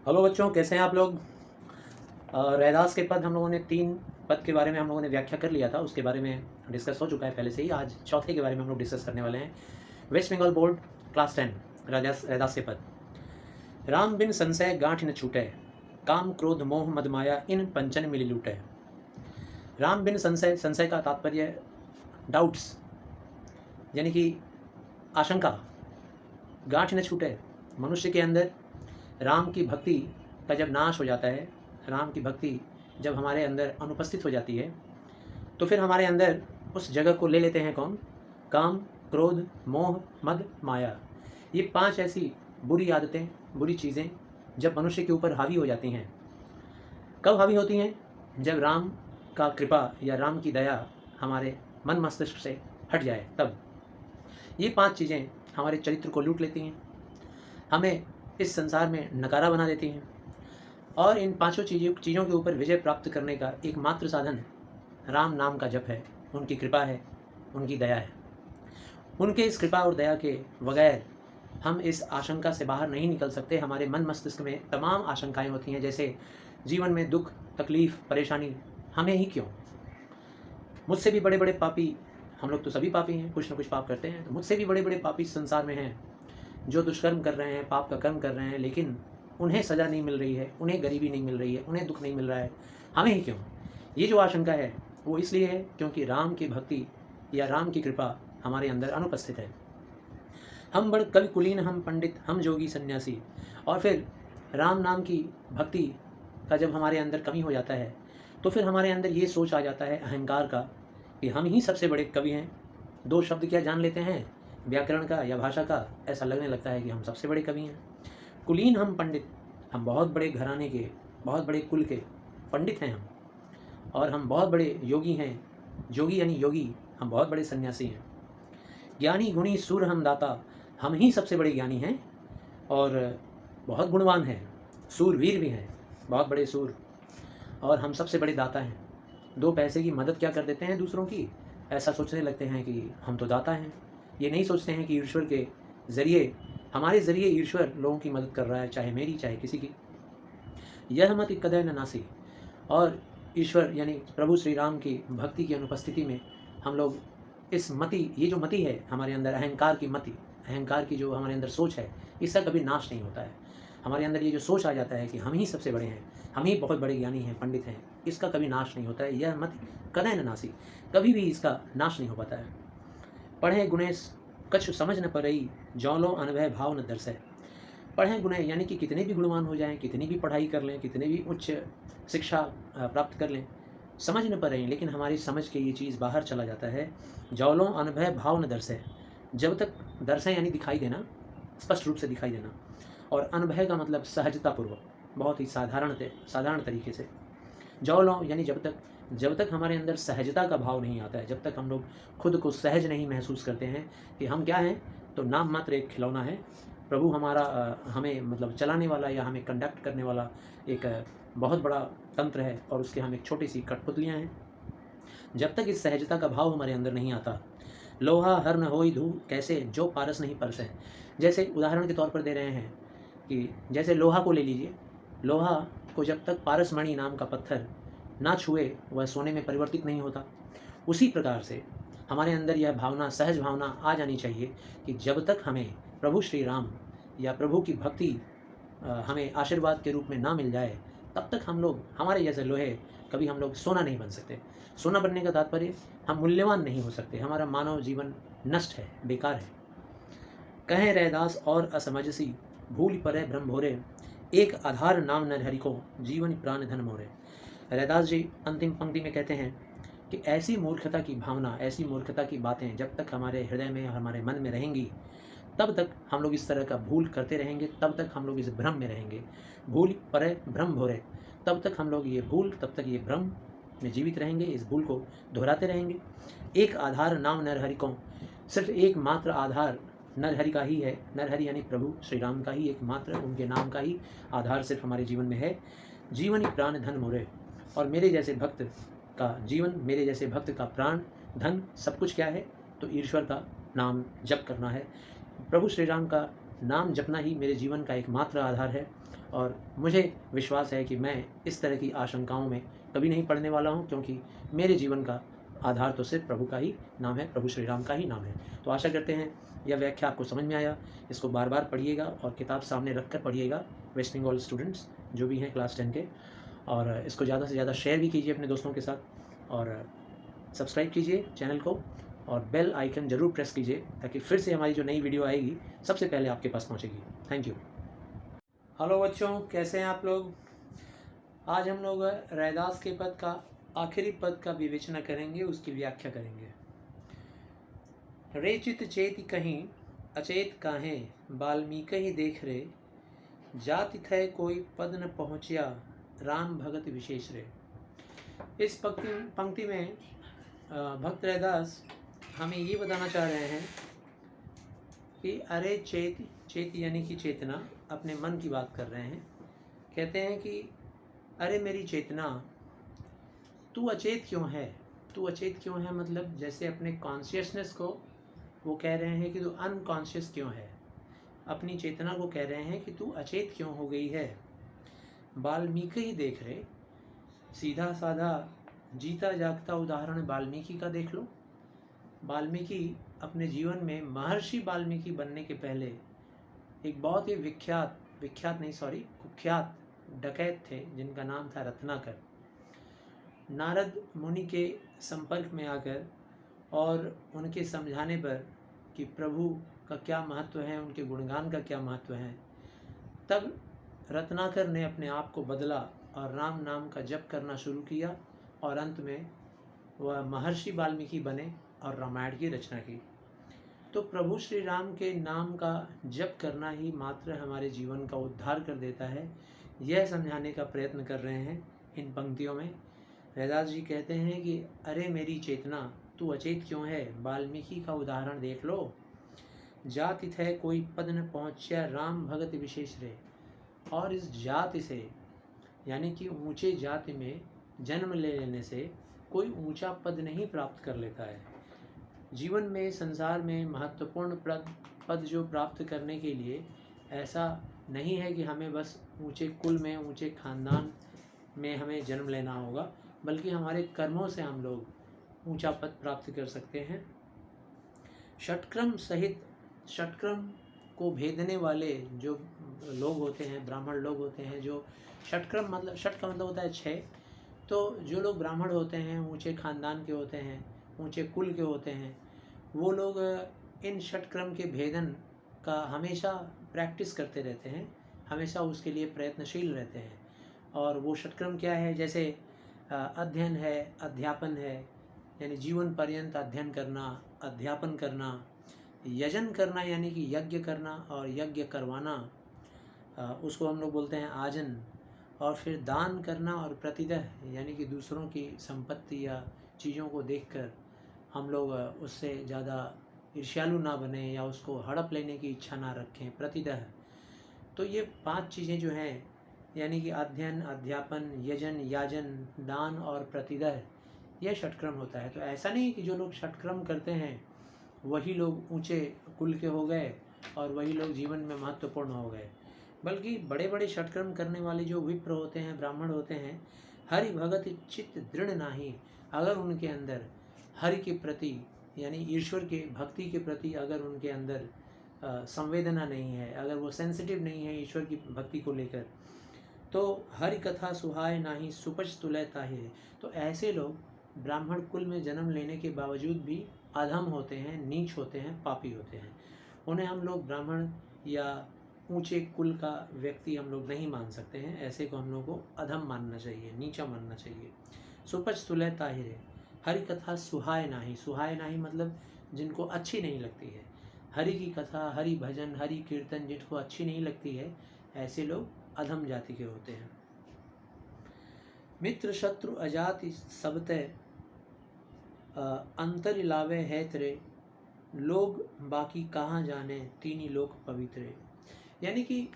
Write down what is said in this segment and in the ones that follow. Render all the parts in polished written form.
Hello बच्चों, कैसे हैं आप लोग। रैदास के पद हम लोगों ने 3 पद के बारे में हम लोगों ने व्याख्या कर लिया था, उसके बारे में डिस्कस हो चुका है पहले से ही। आज चौथे के बारे में हम लोग डिस्कस करने वाले हैं। वेस्ट बंगाल बोर्ड क्लास 10 रैदास के पद। राम बिन संशय गांठ न छूटे, काम क्रोध मोह मद माया इन पंचन मिली लूटे। राम बिन संशय, संशय का तात्पर्य डाउट्स यानी कि आशंका। गांठ न छूटे, मनुष्य के अंदर राम की भक्ति का जब नाश हो जाता है, राम की भक्ति जब हमारे अंदर अनुपस्थित हो जाती है, तो फिर हमारे अंदर उस जगह को ले लेते हैं कौन? काम, क्रोध, मोह, मद, माया। ये 5 ऐसी बुरी आदतें, बुरी चीज़ें जब मनुष्य के ऊपर हावी हो जाती हैं। कब हावी होती हैं? जब राम का कृपा या राम की दया हमारे मन मस्तिष्क से हट जाए, तब ये 5 चीज़ें हमारे चरित्र को लूट लेती हैं, हमें इस संसार में नकारा बना देती हैं। और इन 5 चीज़ों के ऊपर विजय प्राप्त करने का एकमात्र साधन राम नाम का जप है, उनकी कृपा है, उनकी दया है। उनके इस कृपा और दया के बगैर हम इस आशंका से बाहर नहीं निकल सकते। हमारे मन मस्तिष्क में तमाम आशंकाएं होती हैं, जैसे जीवन में दुख, तकलीफ, परेशानी हमें ही क्यों? मुझसे भी बड़े बड़े पापी, हम लोग तो सभी पापी हैं, कुछ ना कुछ पाप करते हैं, तो मुझसे भी बड़े बड़े पापी संसार में हैं जो दुष्कर्म कर रहे हैं, पाप का कर्म कर रहे हैं, लेकिन उन्हें सज़ा नहीं मिल रही है, उन्हें गरीबी नहीं मिल रही है, उन्हें दुख नहीं मिल रहा है, हमें ही क्यों? ये जो आशंका है वो इसलिए है क्योंकि राम की भक्ति या राम की कृपा हमारे अंदर अनुपस्थित है। हम बड़ कवि कुलीन, हम पंडित, हम जोगी सन्यासी। और फिर राम नाम की भक्ति का जब हमारे अंदर कमी हो जाता है, तो फिर हमारे अंदर ये सोच आ जाता है अहंकार का कि हम ही सबसे बड़े कवि हैं। 2 शब्द क्या जान लेते हैं, व्याकरण का या भाषा का, ऐसा लगने लगता है कि हम सबसे बड़े कवि हैं। कुलीन हम पंडित, हम बहुत बड़े घराने के, बहुत बड़े कुल के पंडित हैं हम। और हम बहुत बड़े योगी हैं, जोगी यानी योगी, हम बहुत बड़े सन्यासी हैं। ज्ञानी गुणी सूर हम दाता, हम ही सबसे बड़े ज्ञानी हैं और बहुत गुणवान हैं, सूरवीर भी हैं, बहुत बड़े सूर, और हम सबसे बड़े दाता हैं। 2 पैसे की मदद क्या कर देते हैं दूसरों की, ऐसा सोचने लगते हैं कि हम तो दाता हैं। ये नहीं सोचते हैं कि ईश्वर के ज़रिए, हमारे ज़रिए ईश्वर लोगों की मदद कर रहा है, चाहे मेरी चाहे किसी की। यह मति कदय न नासी। और ईश्वर यानी प्रभु श्री राम की भक्ति की अनुपस्थिति में हम लोग इस मति, ये जो मति है हमारे अंदर, अहंकार की मति, अहंकार की जो हमारे अंदर सोच है, इसका कभी नाश नहीं होता है। हमारे अंदर ये जो सोच आ जाता है कि हम ही सबसे बड़े हैं, हम ही बहुत बड़े ज्ञानी हैं, पंडित हैं, इसका कभी नाश नहीं होता है। यह मति कदय न नासी, कभी भी इसका नाश नहीं हो पाता है। पढ़े गुणेश कछु समझ न परई, जौलो अनभय भाव न दर्शय। पढ़ें गुणे यानी कि कितने भी गुणवान हो जाएं, कितनी भी पढ़ाई कर लें, कितनी भी उच्च शिक्षा प्राप्त कर लें, समझ न पा रहे, लेकिन हमारी समझ के ये चीज़ बाहर चला जाता है। जौलों अनभय भाव न दर्शय, जब तक दर्शय यानी दिखाई देना, स्पष्ट रूप से दिखाई देना, और अनभय का मतलब सहजतापूर्वक, बहुत ही साधारण तरीके से। जौलों यानी जब तक हमारे अंदर सहजता का भाव नहीं आता है, जब तक हम लोग खुद को सहज नहीं महसूस करते हैं कि हम क्या हैं, तो नाम मात्र एक खिलौना है। प्रभु हमारा हमें मतलब चलाने वाला या हमें कंडक्ट करने वाला एक बहुत बड़ा तंत्र है, और उसके हम एक छोटी सी कठपुतलियाँ हैं। जब तक इस सहजता का भाव हमारे अंदर नहीं आता, लोहा हर न होई धू कैसे जो पारस नहीं परसे। जैसे उदाहरण के तौर पर दे रहे हैं कि जैसे लोहा को ले लीजिए, लोहा को जब तक पारसमणि नाम का पत्थर ना छुए वह सोने में परिवर्तित नहीं होता। उसी प्रकार से हमारे अंदर यह भावना, सहज भावना आ जानी चाहिए कि जब तक हमें प्रभु श्री राम या प्रभु की भक्ति हमें आशीर्वाद के रूप में ना मिल जाए, तब तक हम लोग, हमारे जैसे लोहे, कभी हम लोग सोना नहीं बन सकते। सोना बनने का तात्पर्य हम मूल्यवान नहीं हो सकते, हमारा मानव जीवन नष्ट है, बेकार है। कहें रैदास और असमझसी, भूल परे भ्रम भोरे, एक आधार नाम नरहरि को, जीवन प्राण धन मोरे। रैदास जी अंतिम पंक्ति में कहते हैं कि ऐसी मूर्खता की भावना, ऐसी मूर्खता की बातें जब तक हमारे हृदय में, हमारे मन में रहेंगी, तब तक हम लोग इस तरह का भूल करते रहेंगे, तब तक हम लोग इस भ्रम में रहेंगे। भूल परे भ्रम भोरे, तब तक हम लोग ये भूल, तब तक ये भ्रम में जीवित रहेंगे, इस भूल को दोहराते रहेंगे। एक आधार नाम नरहरि को, सिर्फ एक मात्र आधार नरहरि का ही है। नरहरि यानी प्रभु श्री राम का ही एकमात्र, उनके नाम का ही आधार सिर्फ हमारे जीवन में है। जीवन प्राण धन मोरे, और मेरे जैसे भक्त का जीवन, मेरे जैसे भक्त का प्राण, धन, सब कुछ क्या है, तो ईश्वर का नाम जप करना है। प्रभु श्री राम का नाम जपना ही मेरे जीवन का एकमात्र आधार है और मुझे विश्वास है कि मैं इस तरह की आशंकाओं में कभी नहीं पड़ने वाला हूँ, क्योंकि मेरे जीवन का आधार तो सिर्फ प्रभु का ही नाम है, प्रभु श्री राम का ही नाम है। तो आशा करते हैं यह व्याख्या आपको समझ में आया। इसको बार बार पढ़िएगा और किताब सामने रख कर पढ़िएगा, वेस्ट बंगाल स्टूडेंट्स जो भी हैं क्लास 10 के, और इसको ज़्यादा से ज़्यादा शेयर भी कीजिए अपने दोस्तों के साथ, और सब्सक्राइब कीजिए चैनल को और बेल आइकन ज़रूर प्रेस कीजिए ताकि फिर से हमारी जो नई वीडियो आएगी सबसे पहले आपके पास पहुंचेगी। Thank you. हेलो बच्चों, कैसे हैं आप लोग? आज हम लोग रैदास के पद का आखिरी पद का विवेचना करेंगे, उसकी व्याख्या करेंगे। रे चित चेत कहीं अचेत काहें, बाल्मीकि ही देख रे, जाति थे कोई पद न पहुँचिया, राम भगत विशेष रे। इस पंक्ति में भक्त रैदास हमें ये बताना चाह रहे हैं कि अरे चेत यानी कि चेतना, अपने मन की बात कर रहे हैं। कहते हैं कि अरे मेरी चेतना, तू अचेत क्यों है? तू अचेत क्यों है मतलब जैसे अपने कॉन्शियसनेस को वो कह रहे हैं कि तू अनकॉन्शियस क्यों है। अपनी चेतना को कह रहे हैं कि तू अचेत क्यों हो गई है। वाल्मीकि ही देख रहे, सीधा साधा जीता जागता उदाहरण वाल्मीकि का देख लो। वाल्मीकि अपने जीवन में महर्षि वाल्मीकि बनने के पहले एक बहुत ही कुख्यात डकैत थे जिनका नाम था रत्नाकर। नारद मुनि के संपर्क में आकर और उनके समझाने पर कि प्रभु का क्या महत्व है, उनके गुणगान का क्या महत्व है, तब रत्नाकर ने अपने आप को बदला और राम नाम का जप करना शुरू किया और अंत में वह महर्षि वाल्मीकि बने और रामायण की रचना की। तो प्रभु श्री राम के नाम का जप करना ही मात्र हमारे जीवन का उद्धार कर देता है, यह समझाने का प्रयत्न कर रहे हैं इन पंक्तियों में। रैदास जी कहते हैं कि अरे मेरी चेतना, तू अचेत क्यों है? वाल्मीकि का उदाहरण देख लो। जाति थे कोई पद न पहुँचा, राम भगत विशेष रे। और इस जाति से यानी कि ऊंचे जाति में जन्म ले लेने से कोई ऊंचा पद नहीं प्राप्त कर लेता है। जीवन में, संसार में महत्वपूर्ण पद जो प्राप्त करने के लिए ऐसा नहीं है कि हमें बस ऊंचे कुल में, ऊंचे खानदान में हमें जन्म लेना होगा, बल्कि हमारे कर्मों से हम लोग ऊंचा पद प्राप्त कर सकते हैं। षटक्रम सहित, षटक्रम को भेदने वाले जो लोग होते हैं, ब्राह्मण लोग होते हैं, जो षटक्रम मतलब, षट का मतलब होता है 6, तो जो लोग ब्राह्मण होते हैं, ऊंचे खानदान के होते हैं, ऊंचे कुल के होते हैं, वो लोग इन षटक्रम के भेदन का हमेशा प्रैक्टिस करते रहते हैं, हमेशा उसके लिए प्रयत्नशील रहते हैं। और वो षटक्रम क्या है? जैसे अध्ययन है, अध्यापन है, यानी जीवन पर्यंत अध्ययन करना, अध्यापन करना, यजन करना यानी कि यज्ञ करना और यज्ञ करवाना, उसको हम लोग बोलते हैं आजन, और फिर दान करना, और प्रतिदह यानी कि दूसरों की संपत्ति या चीज़ों को देखकर हम लोग उससे ज़्यादा ईर्ष्यालु ना बने या उसको हड़प लेने की इच्छा ना रखें, प्रतिदह। तो ये 5 चीज़ें जो हैं, यानी कि अध्ययन, अध्यापन, यजन, याजन, दान और प्रतिदह, यह षटक्रम होता है। तो ऐसा नहीं कि जो लोग षटक्रम करते हैं वही लोग ऊंचे कुल के हो गए और वही लोग जीवन में महत्वपूर्ण हो गए, बल्कि बड़े बड़े षटक्रम करने वाले जो विप्र होते हैं, ब्राह्मण होते हैं, हरि भगत चित्त दृढ़ नाही, अगर उनके अंदर हरि के प्रति यानी ईश्वर के भक्ति के प्रति अगर उनके अंदर संवेदना नहीं है, अगर वो सेंसिटिव नहीं है ईश्वर की भक्ति को लेकर, तो हरि कथा सुहाय नाही, सुपच तुलय ताहि। तो ऐसे लोग ब्राह्मण कुल में जन्म लेने के बावजूद भी अधम होते हैं, नीच होते हैं, पापी होते हैं। उन्हें हम लोग ब्राह्मण या ऊंचे कुल का व्यक्ति हम लोग नहीं मान सकते हैं, ऐसे को हम लोग को अधम मानना चाहिए, नीचा मानना चाहिए। सुपच तुलय ताहिरे, हरि कथा सुहाय नाही, सुहाय नाही मतलब जिनको अच्छी नहीं लगती है, हरि की कथा, हरि भजन, हरि कीर्तन जिनको अच्छी नहीं लगती है, ऐसे लोग अधम जाति के होते हैं। मित्र शत्रु अजाति सबते, अंतर लावे है तेरे, लोग बाकी कहाँ जाने, तीनी लोक पवित्र। यानी कि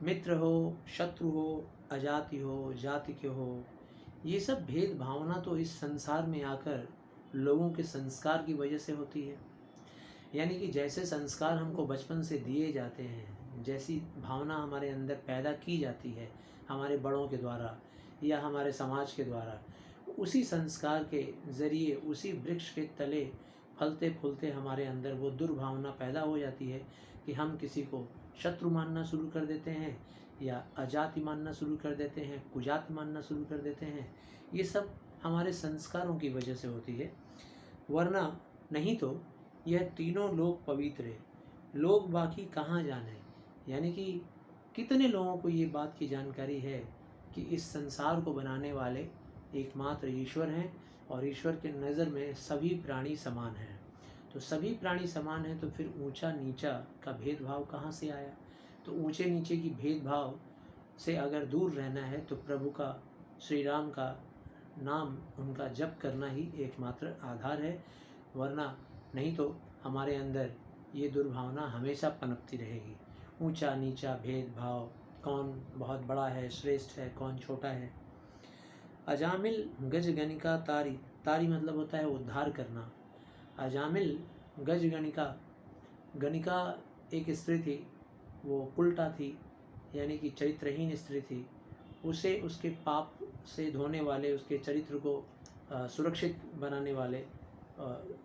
मित्र हो, शत्रु हो, अजाति हो, जाति के हो, ये सब भेद भावना तो इस संसार में आकर लोगों के संस्कार की वजह से होती है। यानी कि जैसे संस्कार हमको बचपन से दिए जाते हैं, जैसी भावना हमारे अंदर पैदा की जाती है हमारे बड़ों के द्वारा या हमारे समाज के द्वारा, उसी संस्कार के ज़रिए उसी वृक्ष के तले फलते फूलते हमारे अंदर वो दुर्भावना पैदा हो जाती है कि हम किसी को शत्रु मानना शुरू कर देते हैं या अजाति मानना शुरू कर देते हैं, कुजाति मानना शुरू कर देते हैं। ये सब हमारे संस्कारों की वजह से होती है, वरना नहीं तो यह तीनों लोग पवित्र है, लोग बाकी कहाँ जाने। यानी कि कितने लोगों को ये बात की जानकारी है कि इस संसार को बनाने वाले एकमात्र ईश्वर हैं और ईश्वर के नज़र में सभी प्राणी समान हैं। तो सभी प्राणी समान हैं तो फिर ऊंचा नीचा का भेदभाव कहाँ से आया? तो ऊंचे नीचे की भेदभाव से अगर दूर रहना है तो प्रभु का, श्री राम का नाम उनका जप करना ही एकमात्र आधार है, वरना नहीं तो हमारे अंदर ये दुर्भावना हमेशा पनपती रहेगी। ऊंचा नीचा भेदभाव, कौन बहुत बड़ा है, श्रेष्ठ है, कौन छोटा है। अजामिल गज गणिका तारी, तारी मतलब होता है उद्धार करना। अजामिल गज गणिका, गणिका एक स्त्री थी, वो उल्टा थी, यानी कि चरित्रहीन स्त्री थी। उसे उसके पाप से धोने वाले, उसके चरित्र को सुरक्षित बनाने वाले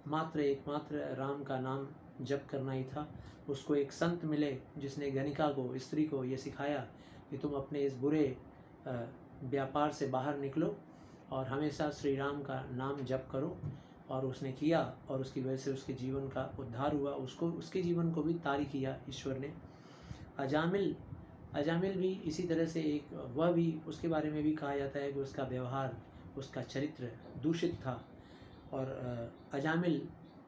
मात्र एकमात्र राम का नाम जप करना ही था। उसको एक संत मिले जिसने गणिका को, स्त्री को ये सिखाया कि तुम अपने इस बुरे व्यापार से बाहर निकलो और हमेशा श्री राम का नाम जप करो। और उसने किया और उसकी वजह से उसके जीवन का उद्धार हुआ, उसको, उसके जीवन को भी तारी किया ईश्वर ने। अजामिल भी इसी तरह से एक, वह भी, उसके बारे में भी कहा जाता है कि उसका व्यवहार, उसका चरित्र दूषित था। और अजामिल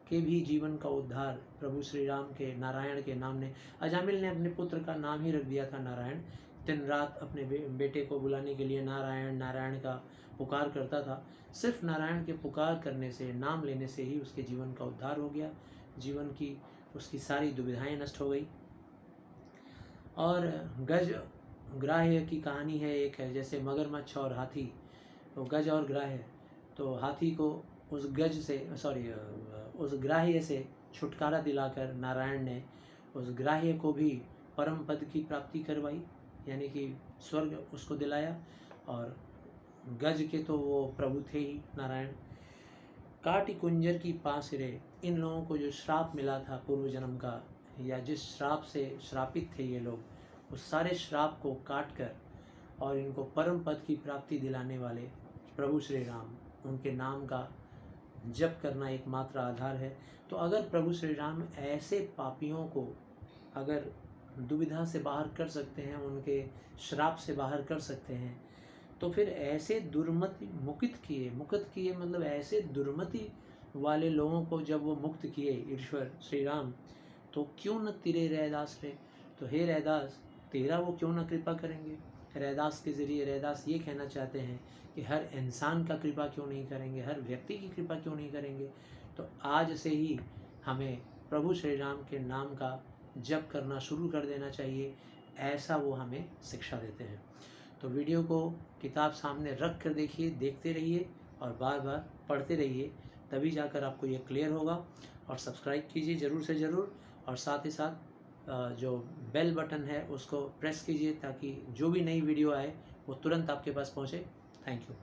के भी जीवन का उद्धार प्रभु श्री राम के, नारायण के नाम ने, अजामिल ने अपने पुत्र का नाम ही रख दिया था नारायण। दिन रात अपने बेटे को बुलाने के लिए नारायण नारायण का पुकार करता था। सिर्फ नारायण के पुकार करने से, नाम लेने से ही उसके जीवन का उद्धार हो गया, जीवन की उसकी सारी दुविधाएं नष्ट हो गई। और गज ग्राह्य की कहानी है एक, है जैसे मगरमच्छ और हाथी, तो गज और ग्राह्य, तो हाथी को उस गज से, उस ग्राह्य से छुटकारा दिलाकर नारायण ने उस ग्राह्य को भी परम पद की प्राप्ति करवाई, यानी कि स्वर्ग उसको दिलाया। और गज के तो वो प्रभु थे ही नारायण। काटी कुंजर की पासिरे, इन लोगों को जो श्राप मिला था पूर्व जन्म का, या जिस श्राप से श्रापित थे ये लोग, उस सारे श्राप को काट कर और इनको परम पद की प्राप्ति दिलाने वाले प्रभु श्री राम, उनके नाम का जप करना एकमात्र आधार है। तो अगर प्रभु श्री राम ऐसे पापियों को अगर दुविधा से बाहर कर सकते हैं, उनके श्राप से बाहर कर सकते हैं, तो फिर ऐसे दुर्मति मुक्त किए मतलब ऐसे दुर्मति वाले लोगों को जब वो मुक्त किए ईश्वर श्री राम, तो क्यों न तेरे रैदास रे, तो हे रैदास तेरा वो क्यों न कृपा करेंगे। रैदास के ज़रिए रैदास ये कहना चाहते हैं कि हर इंसान का कृपा क्यों नहीं करेंगे, हर व्यक्ति की कृपा क्यों नहीं करेंगे। तो आज से ही हमें प्रभु श्री राम के नाम का जप करना शुरू कर देना चाहिए, ऐसा वो हमें शिक्षा देते हैं। तो वीडियो को किताब सामने रख कर देखिए, देखते रहिए और बार बार पढ़ते रहिए, तभी जाकर आपको ये क्लियर होगा। और सब्सक्राइब कीजिए ज़रूर से ज़रूर, और साथ ही साथ जो बेल बटन है उसको प्रेस कीजिए ताकि जो भी नई वीडियो आए वो तुरंत आपके पास पहुँचे। Thank you.